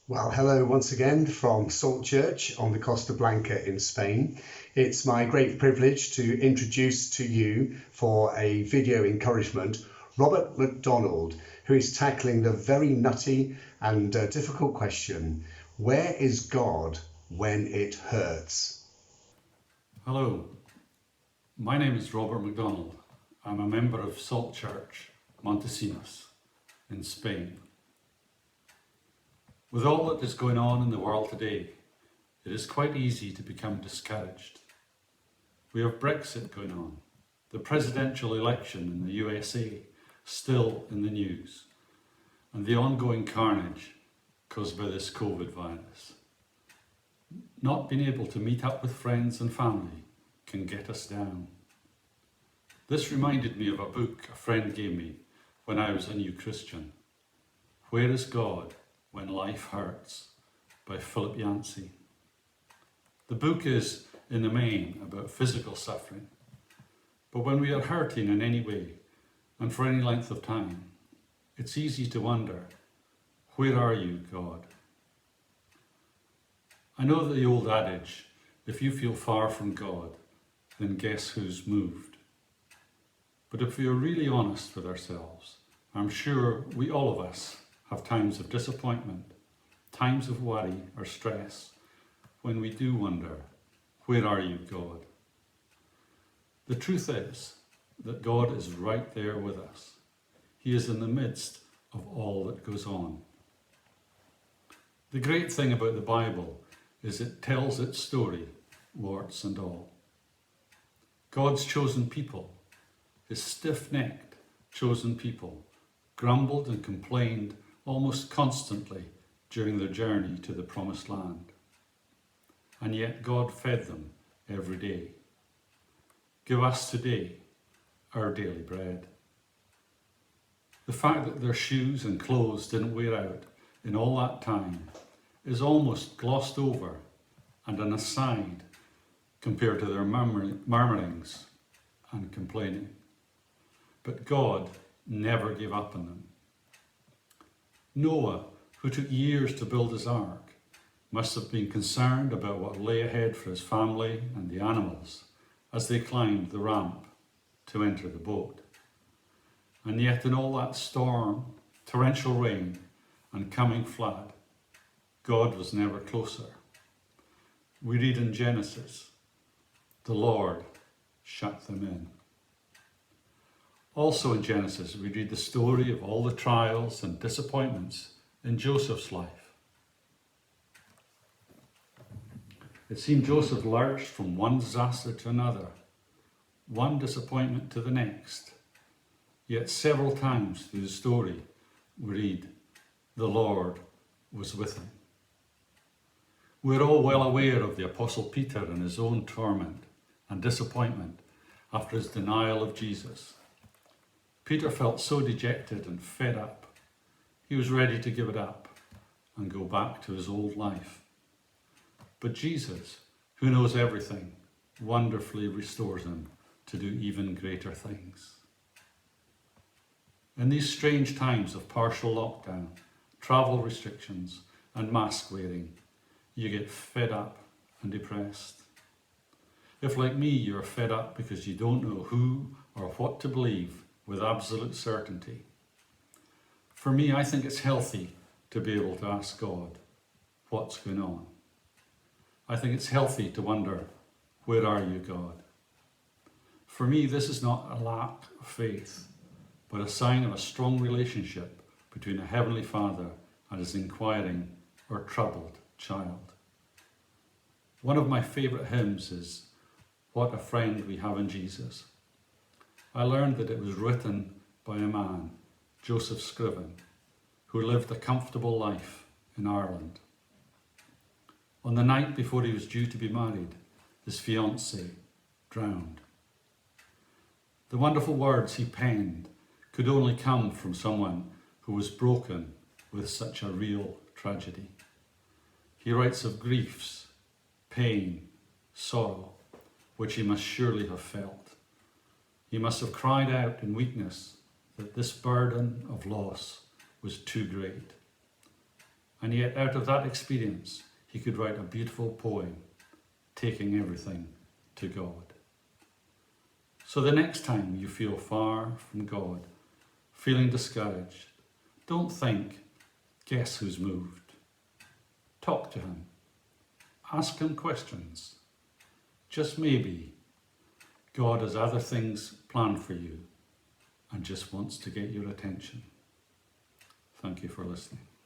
Well, hello once again from Salt Church on the Costa Blanca in Spain. It's my great privilege to introduce to you for a video encouragement Robert Macdonald, who is tackling the very nutty and difficult question, where is God when it hurts? Hello, my name is Robert Macdonald. I'm a member of Salt Church, Montesinos in Spain. With all that is going on in the world today, it is quite easy to become discouraged. We have Brexit going on, the presidential election in the USA still in the news, and the ongoing carnage caused by this COVID virus. Not being able to meet up with friends and family can get us down. This reminded me of a book a friend gave me when I was a new Christian, Where is God When Life Hurts, by Philip Yancey. The book is, in the main, about physical suffering, but when we are hurting in any way, and for any length of time, it's easy to wonder, where are you, God? I know the old adage, if you feel far from God, then guess who's moved. But if we are really honest with ourselves, I'm sure we all of us have times of disappointment, times of worry or stress, when we do wonder, where are you, God? The truth is that God is right there with us. He is in the midst of all that goes on. The great thing about the Bible is it tells its story, warts and all. God's chosen people, his stiff-necked chosen people, grumbled and complained almost constantly during their journey to the promised land. And yet God fed them every day. Give us today our daily bread. The fact that their shoes and clothes didn't wear out in all that time is almost glossed over and an aside compared to their murmurings and complaining. But God never gave up on them. Noah, who took years to build his ark, must have been concerned about what lay ahead for his family and the animals as they climbed the ramp to enter the boat. And yet in all that storm, torrential rain and coming flood, God was never closer. We read in Genesis, the Lord shut them in. Also in Genesis, we read the story of all the trials and disappointments in Joseph's life. It seemed Joseph lurched from one disaster to another, one disappointment to the next. Yet several times through the story, we read, the Lord was with him. We're all well aware of the Apostle Peter and his own torment and disappointment after his denial of Jesus. Peter felt so dejected and fed up. He was ready to give it up and go back to his old life. But Jesus, who knows everything, wonderfully restores him to do even greater things. In these strange times of partial lockdown, travel restrictions and mask wearing, you get fed up and depressed. If, like me, you're fed up because you don't know who or what to believe with absolute certainty, for me, I think it's healthy to be able to ask God, what's going on? I think it's healthy to wonder, where are you, God? For me, this is not a lack of faith, but a sign of a strong relationship between a Heavenly Father and his inquiring or troubled child. One of my favourite hymns is, What a Friend We Have in Jesus. I learned that it was written by a man, Joseph Scriven, who lived a comfortable life in Ireland. On the night before he was due to be married, his fiancée drowned. The wonderful words he penned could only come from someone who was broken with such a real tragedy. He writes of griefs, pain, sorrow, which he must surely have felt. He must have cried out in weakness that this burden of loss was too great. And yet out of that experience, he could write a beautiful poem, taking everything to God. So the next time you feel far from God, feeling discouraged, don't think, guess who's moved? Talk to him. Ask him questions. Just maybe God has other things planned for you and just wants to get your attention. Thank you for listening.